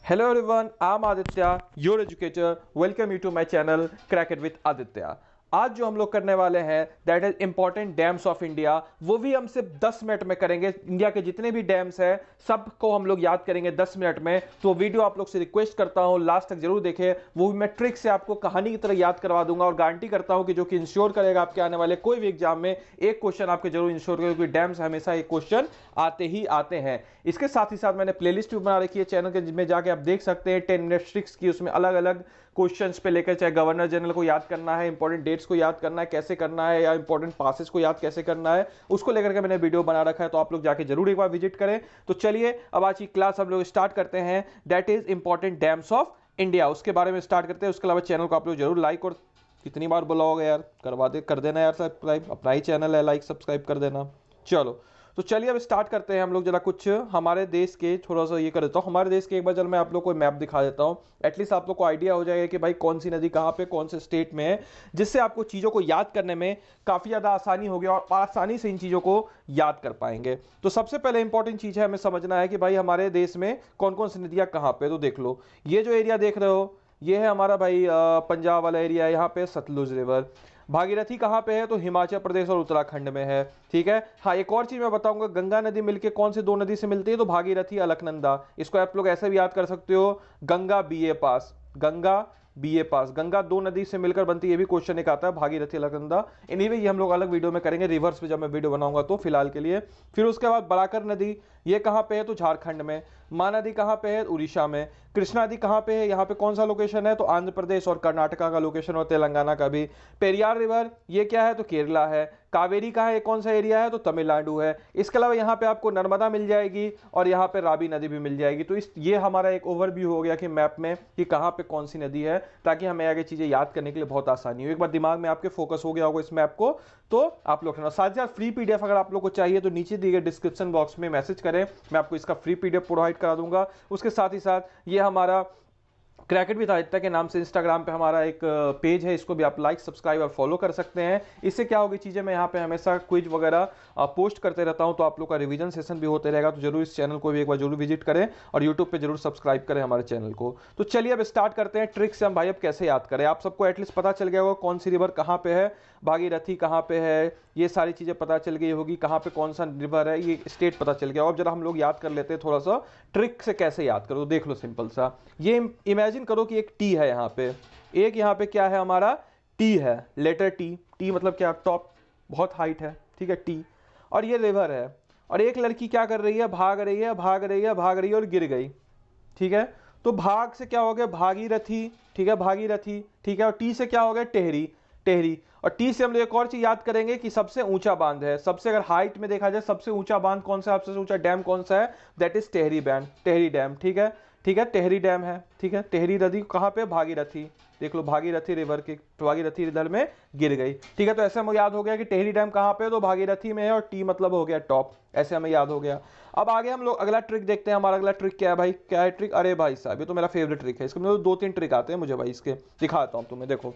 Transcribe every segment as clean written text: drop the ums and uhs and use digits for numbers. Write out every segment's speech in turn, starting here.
Hello everyone, I'm Aditya, your educator. Welcome you to my channel Crack It with Aditya. आज जो हम लोग करने वाले हैं that is important dams of India, वो भी हम सिर्फ 10 मिनट में करेंगे। इंडिया के जितने भी डैम्स हैं सबको हम लोग याद करेंगे 10 मिनट में। तो वीडियो आप लोग से रिक्वेस्ट करता हूं लास्ट तक जरूर देखें, वो भी मैं ट्रिक से आपको कहानी की तरह याद करवा दूंगा और गारंटी करता हूं कि जो कि इंश्योर करेगा आपके आने वाले कोई भी एग्जाम में एक क्वेश्चन आपके जरूर इंश्योर करेगा, क्योंकि डैम्स हमेशा एक क्वेश्चन आते ही आते हैं। इसके साथ ही साथ मैंने प्लेलिस्ट भी बना रखी है चैनल के, जिसमें जाके आप देख सकते हैं 10 मिनट ट्रिक्स की। उसमें अलग अलग क्वेश्चंस पे लेकर, चाहे गवर्नर जनरल को याद करना है, इंपॉर्टेंट डेट्स को याद करना है कैसे करना है, या इंपॉर्टेंट पासेस को याद कैसे करना है, उसको लेकर के मैंने वीडियो बना रखा है। तो आप लोग जाके जरूर एक बार विजिट करें। तो चलिए अब आज की क्लास हम लोग स्टार्ट करते हैं, that is important dams of India. उसके बारे में स्टार्ट करते हैं। उसके अलावा चैनल को आप लोग जरूर लाइक, और कितनी बार बुलाओगे यार, करवा दे कर देना यार सब्सक्राइब, अपना ही चैनल है, लाइक सब्सक्राइब कर देना। चलो तो चलिए अब स्टार्ट करते हैं हम लोग। जरा कुछ हमारे देश के थोड़ा सा ये कर देता हूँ, हमारे देश के एक बार जरा मैं आप लोग को मैप दिखा देता हूँ। एटलीस्ट आप लोग को आइडिया हो जाएगा कि भाई कौन सी नदी कहाँ पे कौन से स्टेट में है, जिससे आपको चीज़ों को याद करने में काफ़ी ज़्यादा आसानी होगी और आसानी से इन चीज़ों को याद कर पाएंगे। तो सबसे पहले इंपॉर्टेंट चीज़ है हमें समझना है कि भाई हमारे देश में कौन कौन सी नदियाँ कहाँ पे। तो देख लो, ये जो एरिया देख रहे हो ये है हमारा भाई पंजाब वाला एरिया है। यहाँ पे सतलुज रिवर। भागीरथी कहाँ पे है? तो हिमाचल प्रदेश और उत्तराखंड में है। ठीक है। हाँ, एक और चीज मैं बताऊंगा, गंगा नदी मिलके कौन से दो नदी से मिलती है? तो भागीरथी अलकनंदा। इसको आप लोग ऐसे भी याद कर सकते हो, गंगा बीए पास। गंगा बीए पास, गंगा दो नदी से मिलकर बनती है। ये भी क्वेश्चन एक आता है, भागीरथी अलकनंदा। एनीवे ये हम लोग अलग वीडियो में करेंगे, रिवर्स पे जब मैं वीडियो बनाऊंगा तो फिलहाल के लिए। फिर उसके बाद बराकर नदी, ये कहाँ पे है? तो झारखंड में। महानदी कहाँ पे है? उड़ीसा में। कृष्णा नदी कहाँ पे है? यहाँ पे कौन सा लोकेशन है? तो आंध्र प्रदेश और कर्नाटका का लोकेशन और तेलंगाना का भी। पेरियार रिवर ये क्या है? तो केरला है। कावेरी कहाँ है, कौन सा एरिया है? तो तमिलनाडु है। इसके अलावा यहाँ पे आपको नर्मदा मिल जाएगी और यहाँ पे रावी नदी भी मिल जाएगी। तो ये हमारा एक ओवरव्यू हो गया कि मैप में कि कहाँ पे कौन सी नदी है, ताकि हमें आगे चीजें याद करने के लिए बहुत आसानी हो। एक बार दिमाग में आपके फोकस हो गया होगा इस मैप को, तो आप लोग साथ ही साथ फ्री पीडीएफ अगर आप लोग को चाहिए तो नीचे दिए गए डिस्क्रिप्शन बॉक्स में मैसेज करें, मैं आपको इसका फ्री पीडीएफ प्रोवाइड करा दूंगा। उसके साथ ही साथ ये हमारा क्रैक इट विद आदित्य के नाम से इंस्टाग्राम पे हमारा एक पेज है, इसको भी आप लाइक सब्सक्राइब और फॉलो कर सकते हैं। इससे क्या होगी चीज़ें, मैं यहाँ पे हमेशा क्विज वगैरह पोस्ट करते रहता हूँ, तो आप लोग का रिवीजन सेशन भी होते रहेगा। तो जरूर इस चैनल को भी एक बार जरूर विजिट करें और यूट्यूब पे जरूर सब्सक्राइब करें हमारे चैनल को। तो चलिए अब स्टार्ट करते हैं ट्रिक से हम भाई अब कैसे याद करें। आप सबको एटलीस्ट पता चल गया होगा कौन सी रिवर कहाँ पे है, भागीरथी कहाँ पे है, ये सारी चीज़ें पता चल गई होगी, कहाँ पे कौन सा रिवर है, ये स्टेट पता चल गया। अब जरा हम लोग याद कर लेते हैं थोड़ा सा ट्रिक से कैसे याद करो। देख लो सिंपल सा, ये इमेजिन करो कि एक टी है यहाँ पे, एक यहाँ पे क्या है हमारा टी है, लेटर टी। टी मतलब क्या? टॉप, बहुत हाइट है, ठीक है, टी। और ये रिवर है, और एक लड़की क्या कर रही है? भाग रही है, भाग रही है, भाग रही है और गिर गई। ठीक है। तो भाग से क्या हो गया? भागीरथी। ठीक है, भागीरथी। ठीक है। और टी से क्या हो गया? टेहरी। टेहरी। और टी से हम लोग एक और चीज याद करेंगे कि सबसे ऊंचा बांध है, सबसे अगर हाइट में देखा जाए सबसे ऊंचा बांध कौन सा है, सबसे ऊंचा डैम कौन सा है? That is Tehri band, Tehri dam. ठीक है। ठीक है, टेहरी डैम है। ठीक है। टेहरी नदी कहाँ पे? भागीरथी। देख लो, भागीरथी रिवर के, भागीरथी रिवर में गिर गई। ठीक है। तो ऐसे हमें याद हो गया कि टेहरी डैम कहाँ पे है? तो भागीरथी में है, और टी मतलब हो गया टॉप। ऐसे हमें याद हो गया। अब आगे हम लोग अगला ट्रिक देखते हैं। हमारा अगला ट्रिक क्या है भाई? क्या है ट्रिक? अरे भाई साहब, ये तो मेरा फेवरेट ट्रिक है। इसके मतलब 2-3 ट्रिक आते हैं मुझे भाई, इसके दिखाता हूँ तुम्हें। देखो,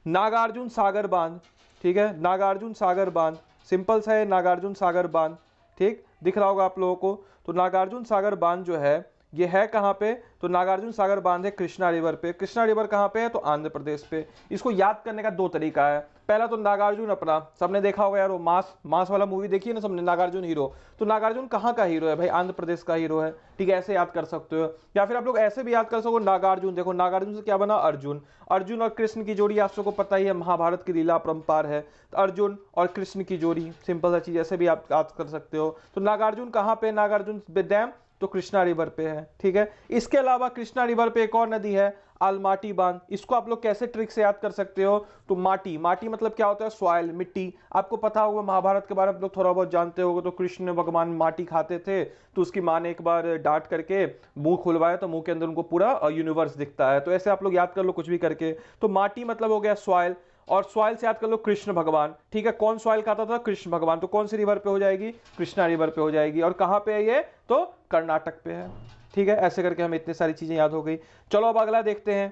नागार्जुन सागर बांध। ठीक है, नागार्जुन सागर बांध सिंपल सा है, नागार्जुन सागर बांध। ठीक, दिख रहा होगा आप लोगों को। तो नागार्जुन सागर बांध जो है ये है कहाँ पे? तो नागार्जुन सागर बांध है कृष्णा रिवर पे। कृष्णा रिवर कहाँ पे है? तो आंध्र प्रदेश पे। इसको याद करने का 2 तरीका है। पहला तो नागार्जुन अपना, सबने देखा होगा यार, वो मास वाला मूवी देखी है ना सबने, नागार्जुन हीरो। तो नागार्जुन कहाँ का हीरो है भाई? आंध्र प्रदेश का हीरो है। ठीक है, ऐसे याद कर सकते हो। या फिर आप लोग ऐसे भी याद कर सको, नागार्जुन। देखो, नागार्जुन से क्या बना? अर्जुन। अर्जुन और कृष्ण की जोड़ी आप सबको पता ही है, महाभारत की लीला परंपार है। तो अर्जुन और कृष्ण की जोड़ी, सिंपल सा चीज, ऐसे भी आप याद कर सकते हो। तो नागार्जुन कहाँ पे? नागार्जुन डैम तो कृष्णा रिवर पे है। ठीक है। इसके अलावा कृष्णा रिवर पे एक और नदी है, आलमाटी बांध। इसको आप लोग कैसे ट्रिक से याद कर सकते हो? तो माटी, माटी मतलब क्या होता है? सॉइल, मिट्टी। आपको पता होगा महाभारत के बारे में लोग थोड़ा बहुत जानते होगे। तो कृष्ण भगवान माटी खाते थे, तो उसकी माँ ने एक बार डांट करके मुंह खुलवाया, तो मुंह के अंदर उनको पूरा यूनिवर्स दिखता है। तो ऐसे आप लोग याद कर लो कुछ भी करके। तो माटी मतलब हो गया सॉइल, और सॉइल से याद कर लो कृष्ण भगवान। ठीक है, कौन सॉइल खाता था? कृष्ण भगवान। तो कौन सी रिवर पे हो जाएगी? कृष्णा रिवर पे हो जाएगी। और कहां पे है ये? तो कर्नाटक पे है। ठीक है, ऐसे करके हमें इतनी सारी चीजें याद हो गई। चलो अब अगला देखते हैं।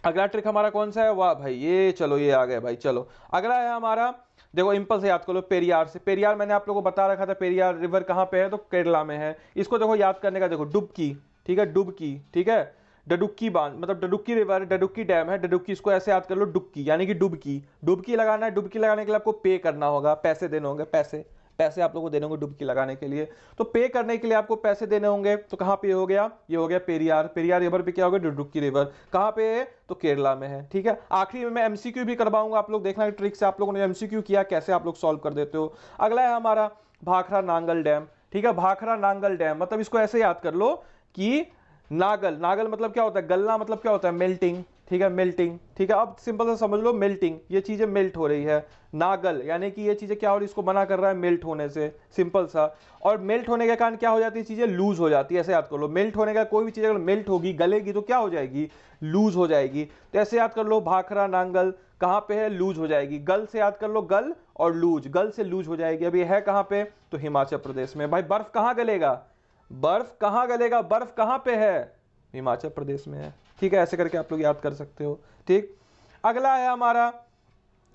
अगला ट्रिक हमारा कौन सा है? वाह भाई, ये चलो ये आ गया भाई। चलो अगला है हमारा, देखो इंपल से याद कर लो, पेरियार से। पेरियार मैंने आप लोगों को बता रखा था, पेरियार रिवर कहां पे है? तो केरला में है। इसको देखो याद करने का, देखो डुबकी। ठीक है, डुबकी, ठीक है, डडुक्की बांध मतलब डडुक्की रिवर, डडुक्की डैम है, डडुक्की, इसको ऐसे याद कर लो, डुबकी यानी कि डुबकी, डुबकी लगाना है। डुबकी लगाने के लिए आपको पे करना होगा, पैसे देने होंगे, पैसे पैसे आप लोगों को देने होंगे डुबकी लगाने के लिए। तो पे करने के लिए आपको पैसे देने होंगे, तो कहां पे हो गया, ये हो गया पेरियार, पेरियार रिवर पे क्या हो गया, डुडुक्की रिवर, कहां पे है, तो केरला में है। ठीक है, आखिरी में मैं एमसीक्यू भी करवाऊंगा, आप लोग देखना ट्रिक से आप लोगों ने एमसीक्यू किया कैसे आप लोग सॉल्व कर देते हो। अगला है हमारा भाखड़ा नांगल डैम। ठीक है, भाखड़ा नांगल डैम मतलब इसको ऐसे याद कर लो कि नागल, नागल मतलब क्या होता है, गलना मतलब क्या होता है, मेल्टिंग। ठीक है, मेल्टिंग। ठीक है, अब सिंपल सा समझ लो, मेल्टिंग, ये चीजें मेल्ट हो रही है। नागल यानी कि ये चीजें क्या हो रही है, इसको मना कर रहा है मेल्ट होने से, सिंपल सा। और मेल्ट होने के कारण क्या हो जाती है, चीजें लूज हो जाती है, ऐसे याद कर लो। मेल्ट होने का कोई भी चीज अगर मेल्ट होगी, गलेगी, तो क्या हो जाएगी, लूज हो जाएगी। तो ऐसे याद कर लो, भाखड़ा नांगल कहां पे है, लूज हो जाएगी। गल से याद कर लो, गल और लूज, गल से लूज हो जाएगी। अभी है कहां पे, तो हिमाचल प्रदेश में। भाई बर्फ कहां गलेगा, बर्फ कहां गलेगा, बर्फ कहां पे है, हिमाचल प्रदेश में है। ठीक है, ऐसे करके आप लोग याद कर सकते हो। ठीक, अगला है हमारा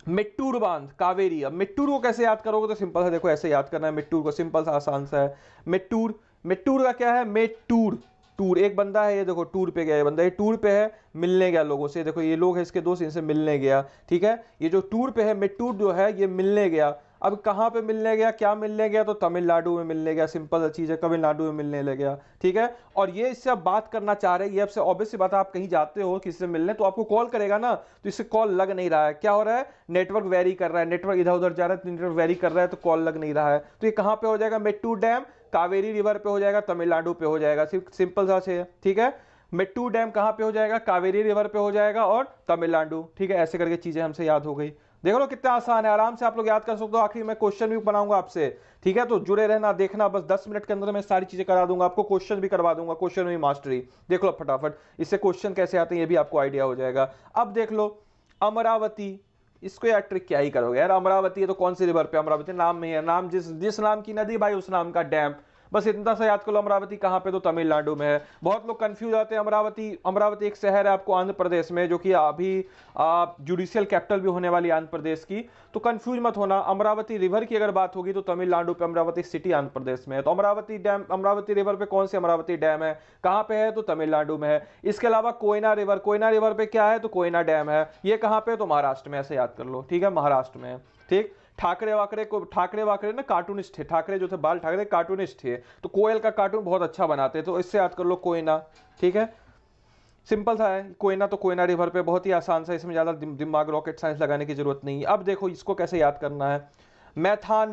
मिट्टूर बांध, कावेरी। अब मिट्टूर को कैसे याद करोगे, तो सिंपल है, देखो ऐसे याद करना है मिट्टूर को, सिंपल सा आसान सा है। मिट्टूर, मिट्टूर का क्या है, मेट्टूर, टूर, एक बंदा है, ये देखो टूर पे गया, ये बंदा ये टूर पे है, मिलने गया लोगों से, देखो ये लोग है इसके दोस्त, इनसे मिलने गया। ठीक है, ये जो टूर पे है, मिट्टूर जो है, ये मिलने गया। अब कहां पे मिलने गया, क्या मिलने गया, तो तमिलनाडु में मिलने गया, सिंपल चीज है, तमिलनाडु में मिलने लग गया। ठीक है, और ये इससे आप बात करना चाह रहे हैं, ये आपसे ऑब्वियस सी बात है, आप कहीं जाते हो किसी से मिलने, तो आपको कॉल करेगा ना, तो इससे कॉल लग नहीं रहा है, क्या हो रहा है, नेटवर्क वेरी कर रहा है, नेटवर्क इधर उधर जा रहा है, नेटवर्क वेरी कर रहा है, तो कॉल लग नहीं रहा है। तो ये कहां पे हो जाएगा, मेट्टूर डैम कावेरी रिवर पे हो जाएगा, तमिलनाडु पे हो जाएगा, सिंपल सा है। ठीक है, मेट्टूर डैम कहां पे हो जाएगा, कावेरी रिवर पे हो जाएगा और तमिलनाडु। ठीक है, ऐसे करके चीजें हमसे याद हो गई। देख लो कितना आसान है, आराम से आप लोग याद कर सकते हो। आखिर में क्वेश्चन भी बनाऊंगा आपसे, ठीक है, तो जुड़े रहना, देखना, बस 10 मिनट के अंदर मैं सारी चीजें करा दूंगा आपको, क्वेश्चन भी करवा दूंगा, क्वेश्चन में मास्टरी। देख लो फटाफट, इससे क्वेश्चन कैसे आते हैं ये भी आपको आइडिया हो जाएगा। अब देख लो अमरावती, इसको यार ट्रिक क्या ही करोगे यार, अमरावती है तो कौन सी रिवर पे, अमरावती नाम में है, नाम जिस जिस नाम की नदी भाई उस नाम का डैम, बस इतना सा याद कर लो। अमरावती कहां पे, तो तमिलनाडु में है। बहुत लोग कंफ्यूज आते हैं, अमरावती, अमरावती एक शहर है आपको आंध्र प्रदेश में, जो कि अभी जुडिशियल कैपिटल भी होने वाली आंध्र प्रदेश की, तो कंफ्यूज मत होना। अमरावती रिवर की अगर बात होगी तो तमिलनाडु पे, अमरावती सिटी आंध्र प्रदेश में है। तो अमरावती डैम, अमरावती रिवर पे कौन सी अमरावती डैम है, कहां पे है, तो तमिलनाडु में है। इसके अलावा कोयना रिवर, कोयना रिवर पे क्या है, तो कोयना डैम है, ये कहां पे, तो महाराष्ट्र में, ऐसे याद कर लो। ठीक है, महाराष्ट्र में है। ठीक, ठाकरे वाकरे को, ठाकरे वाकरे ना कार्टूनिस्ट थे, ठाकरे जो थे बाल ठाकरे कार्टूनिस्ट थे, तो कोयल का कार्टून बहुत अच्छा बनाते, तो इससे याद कर लो कोयना। ठीक है, सिंपल सा है, कोयना तो कोयना रिवर पे, बहुत ही आसान सा, इसमें ज्यादा दिमाग रॉकेट साइंस लगाने की जरूरत नहीं है। अब देखो इसको कैसे याद करना है, मैथान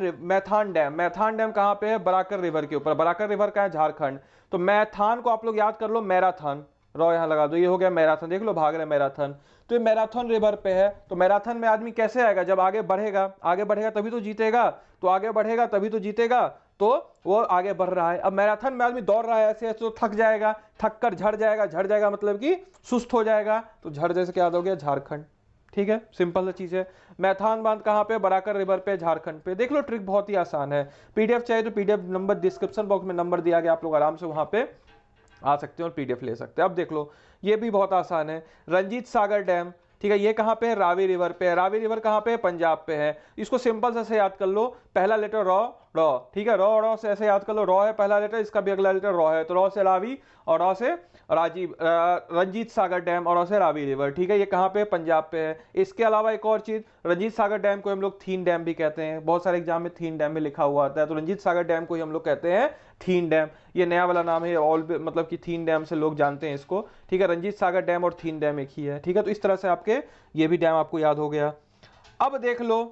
डैम, मैथान डैम कहां पे है, बराकर रिवर के ऊपर, बराकर रिवर का है झारखंड। तो मैथान को आप लोग याद कर लो मैराथन, रॉ यहां लगा दो, ये हो गया मैराथन, देख लो भाग रहे मैराथन, तो ये मैराथन रिवर पे है। तो मैराथन में आदमी कैसे आएगा, जब आगे बढ़ेगा, आगे बढ़ेगा तभी तो जीतेगा, तो आगे बढ़ेगा तभी तो जीतेगा, तो वो आगे बढ़ रहा है। अब मैराथन में आदमी दौड़ रहा है ऐसे ऐसे, तो थक जाएगा, थक कर झड़ जाएगा, झड़ जाएगा मतलब कि सुस्त हो जाएगा, तो झड़ जैसे क्या याद हो गया, झारखंड। ठीक है, सिंपल सी चीज है। मैथान बांध कहां पे, बराकर रिवर पे, झारखंड पे। देख लो ट्रिक बहुत ही आसान है। पीडीएफ चाहिए तो पीडीएफ नंबर डिस्क्रिप्शन बॉक्स में नंबर दिया गया, आप लोग आराम से वहां पे आ सकते हैं और पीडीएफ ले सकते हैं। अब देख लो ये भी बहुत आसान है, रंजीत सागर डैम। ठीक है, ये कहां पे है, रावी रिवर पे है, रावी रिवर कहां पे है, पंजाब पे है। इसको सिंपल से याद कर लो, पहला लेटर रॉ, रॉ, ठीक है, रॉ, रॉ से ऐसे याद कर लो, रॉ है पहला लेटर, इसका भी अगला लेटर रॉ है, तो रॉ से रावी और रॉ से राजीव, रंजीत सागर डैम और रॉ से रावी रिवर। ठीक है, ये कहां पे है, पंजाब पे है। इसके अलावा एक और चीज, रंजीत सागर डैम को हम लोग थीन डैम भी कहते हैं, बहुत सारे एग्जाम में थीन डैम में लिखा हुआ आता है, तो रंजीत सागर डैम को ही हम लोग कहते हैं थीन डैम। ये नया वाला नाम है, ऑल मतलब कि थीन डैम से लोग जानते हैं इसको। ठीक है, रंजीत सागर डैम और थीन डैम एक ही है। ठीक है, तो इस तरह से आपके ये भी डैम आपको याद हो गया। अब देख लो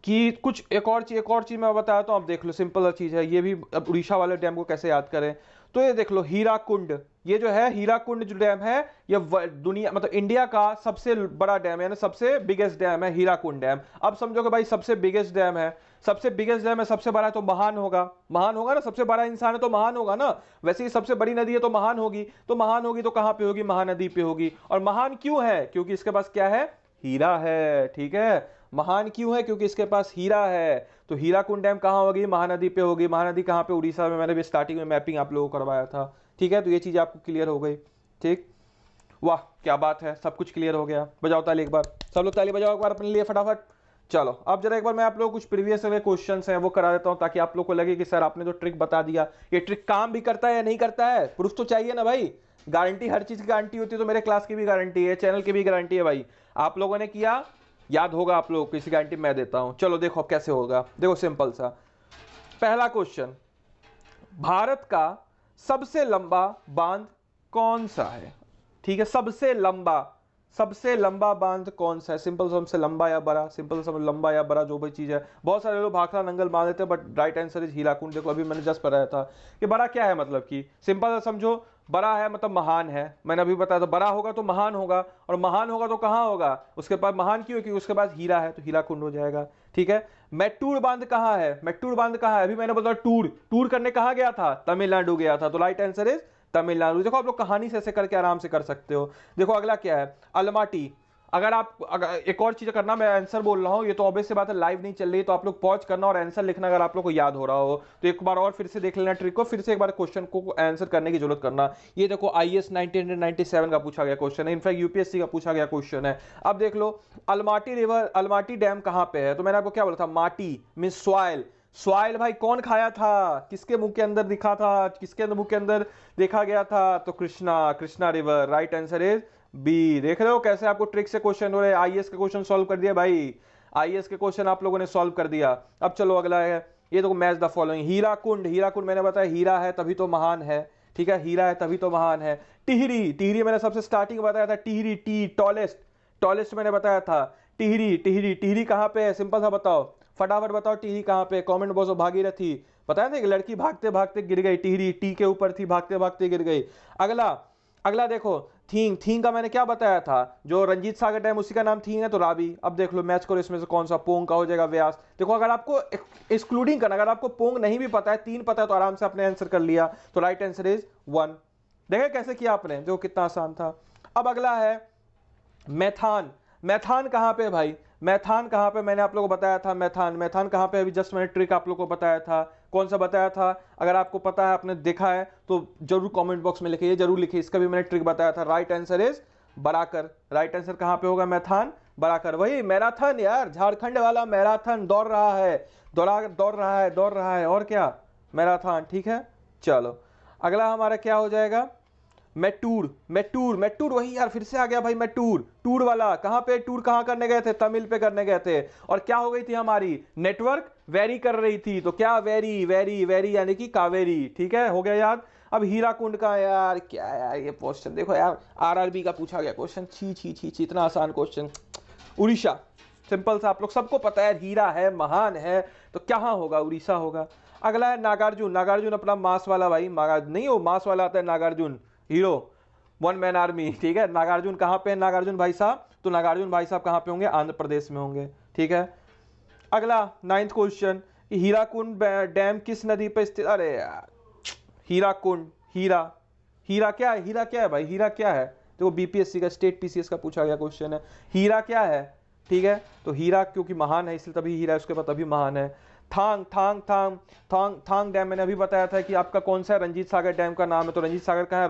कि कुछ एक और चीज मैं बताया तो अब देख लो, सिंपल चीज है ये भी। अब उड़ीसा वाले डैम को कैसे याद करें, तो ये देख लो हीराकुंड, ये जो है हीराकुंड जो डैम है, ये दुनिया मतलब इंडिया का सबसे बड़ा डैम है ना, सबसे बिगेस्ट डैम है हीराकुंड डैम। अब समझो कि भाई सबसे बिगेस्ट डैम है, सबसे बिगेस्ट डैम है, सबसे बड़ा है तो महान होगा, महान होगा ना, सबसे बड़ा इंसान है तो महान होगा ना। वैसे ही सबसे बड़ी नदी है तो महान होगी, तो महान होगी तो कहां पे होगी, महानदी पे होगी। और महान क्यों है, क्योंकि इसके पास क्या है, हीरा है। ठीक है, महान क्यों है, क्योंकि इसके पास हीरा है। तो हीराकुंड डैम कहां होगी, महानदी पे होगी। महानदी कहां पे, उड़ीसा में, मैंने भी स्टार्टिंग में मैपिंग आप लोगों को करवाया था। ठीक है, तो ये चीज आपको क्लियर हो गई। ठीक, वाह क्या बात है, सब कुछ क्लियर हो गया। बजाओ ताली एक बार, सब लोग ताली बजाओ एक बार अपने लिए फटाफट। चलो अब जरा एक बार मैं आप लोगों को कुछ प्रीवियस वाले क्वेश्चंस हैं वो करा देता हूं, ताकि आप लोग को लगे कि सर आपने तो ट्रिक बता दिया, ये ट्रिक काम भी करता है या नहीं करता है, प्रूफ तो चाहिए ना भाई। गारंटी, हर चीज की गारंटी होती है, तो मेरे क्लास की भी गारंटी है, चैनल की भी गारंटी है भाई। आप लोगों ने किया, याद होगा आप लोगों को, किसी गारंटी मैं देता हूं। चलो देखो अब कैसे होगा, देखो सिंपल सा पहला क्वेश्चन, भारत का सबसे लंबा बांध कौन सा है? ठीक है, सबसे लंबा बांध कौन सा है? सिंपल सबसे लंबा या बड़ा, सिंपल सब लंबा या बड़ा जो भी चीज है। बहुत सारे लोग भाखड़ा नंगल मान देते हैं, but right answer is Hirakud. देखो अभी मैंने जस्ट पढ़ाया था कि बड़ा क्या है, मतलब कि सिंपल समझो, बड़ा है मतलब महान है, मैंने अभी बताया था, बड़ा होगा तो महान होगा, और महान होगा तो कहां होगा उसके पास, महान क्यों, क्योंकि उसके पास हीरा है, तो हीराकुंड हो जाएगा। ठीक है, मैट्टूर बांध कहां है? मैट्टूर बांध कहां है? अभी मैंने बताया टूर करने कहां गया था? तमिलनाडु गया था, तो राइट आंसर इज तमिलनाडु। देखो आप लोग कहानी से ऐसे करके आराम से कर सकते हो। देखो अगला क्या है, अलमाटी। अगर एक और चीज करना, मैं आंसर बोल रहा हूं, ये तो ऑब्वियस सी बात है, लाइव नहीं चल रही, तो आप लोग पॉज करना और आंसर लिखना, अगर आप लोग को याद हो रहा हो तो एक बार और फिर से देख लेना ट्रिक को, फिर से एक बार क्वेश्चन को आंसर करने की जरूरत करना। ये देखो आईएएस 1997 का पूछा गया क्वेश्चन है, इनफैक्ट यूपीएससी का पूछा गया क्वेश्चन है। अब देख लो, अलमाटी डैम कहां पे है? तो मैंने आपको क्या बोला था, माटी मीन सॉइल। सॉइल भाई कौन खाया था, किसके मुंह के अंदर दिखा था, किसके मुंह के अंदर देखा गया था? तो Krishna river, right answer is B. देख रहे हो कैसे आपको ट्रिक से क्वेश्चन हो रहे हैं, आईएएस के क्वेश्चन सॉल्व कर दिया भाई, आईएएस के क्वेश्चन आप लोगों ने सॉल्व कर दिया। अब चलो अगला है, ये देखो मैच द फॉलोइंग। हीराकुंड मैंने बताया हीरा है तभी तो महान है, ठीक है, हीरा है तभी तो महान है। टिहरी मैंने सबसे स्टार्टिंग बताया था, टिहरी टॉलेस्ट मैंने बताया था। टिहरी कहां पे है? सिंपल सा बताओ, फटाफट बताओ, टिहरी कहां पे? कमेंट बॉक्स में भागीरथी, बताया था, एक लड़की भागते भागते गिर गई, टिहरी टी के ऊपर थी, भागते भागते गिर गई। अगला देखो, थींग का मैंने क्या बताया था, जो रंजीत सागर डैम उसी का नाम थींग है, तो रावी। अब देख लो मैच करो, इसमें से कौन सा, पोंग का हो जाएगा व्यास। देखो अगर आपको एक्सक्लूडिंग करना, अगर आपको पोंग नहीं भी पता है, 3 पता है, तो आराम से आपने आंसर कर लिया, तो राइट आंसर इज 1। देखा कैसे किया आपने, जो कितना आसान था। अब अगला है मैथान कहां पे भाई? मैथान कहां पे? मैंने आप लोगों को बताया था, मैथान कहां पे? अभी जस्ट मैंने ट्रिक आप लोगों को बताया था, कौन सा बताया था? अगर आपको पता है, आपने देखा है, तो जरूर कमेंट बॉक्स में लिखिए, जरूर लिखिए, इसका भी मैंने ट्रिक बताया था। Right answer is Barakar. Right answer कहां पे होगा? मैथान बराकर, वही मैराथन यार, झारखंड वाला मैराथन दौड़ रहा है, और क्या, मैराथन। ठीक है, चलो अगला हमारा क्या हो जाएगा, मैट्टूर वही यार, फिर से आ गया भाई, टूर वाला कहां पे? टूर कहां करने गए थे? तमिल पे करने गए थे, और क्या हो गई थी हमारी, नेटवर्क वेरी कर रही थी, तो क्या, वेरी यानी कि कावेरी। ठीक है, हो गया याद। अब हीराकुंड का, यार क्या यार ये क्वेश्चन, देखो यार आरआरबी का पूछा गया क्वेश्चन, छी इतना आसान क्वेश्चन। उड़ीसा, सिंपल सा, आप लोग सबको पता है, हीरा है, महान है, तो कहां होगा? उड़ीसा होगा। अगला है नागार्जुन अपना मास वाला भाई, नहीं हो मास वाला आता है नागार्जुन, हीरो, 1 मैन आर्मी। ठीक है, नागार्जुन कहां पे है नागार्जुन भाई साहब? तो नागार्जुन भाई साहब कहां पे होंगे? आंध्र प्रदेश में होंगे। ठीक है, अगला 9th क्वेश्चन, हीराकुंड डैम किस नदी पे स्थित? अरे यार, हीराकुंड, हीरा क्या है भाई, हीरा क्या है? देखो बीपीएससी का, स्टेट पीसीएस का पूछा गया क्वेश्चन है, हीरा क्या है? ठीक है, तो हीरा क्योंकि महान है, इसलिए तभी हीरा है, उसके बाद तभी महान है। थांग डैम मैंने अभी बताया था कि आपका कौन सा रंजीत सागर डैम का नाम है, तो रंजीत सागर का है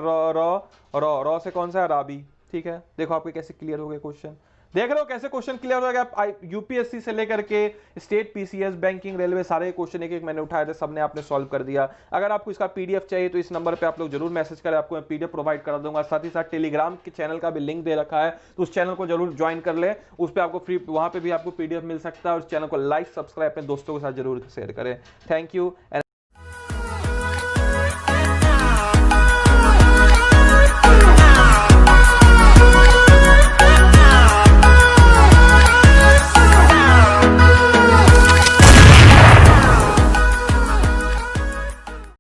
रॉ से कौन सा है? राबी। ठीक है, देखो आपके कैसे क्लियर हो गए क्वेश्चन, देख रहे हो कैसे क्वेश्चन क्लियर हो गया। यूपीएससी से लेकर के स्टेट पीसीएस, बैंकिंग, रेलवे, सारे क्वेश्चन एक मैंने उठाए थे, सबने आपने सॉल्व कर दिया। अगर आपको इसका पीडीएफ चाहिए तो इस नंबर पे आप लोग जरूर मैसेज करें, आपको मैं पीडीएफ प्रोवाइड करा दूंगा। साथ ही साथ टेलीग्राम के चैनल का भी लिंक दे रखा है, तो उस चैनल को जरूर ज्वाइन कर ले, उस पर आपको फ्री, वहां पे भी आपको पीडीएफ मिल सकता है। और उस चैनल को लाइक, सब्सक्राइब अपने दोस्तों के साथ जरूर शेयर करें। Thank you.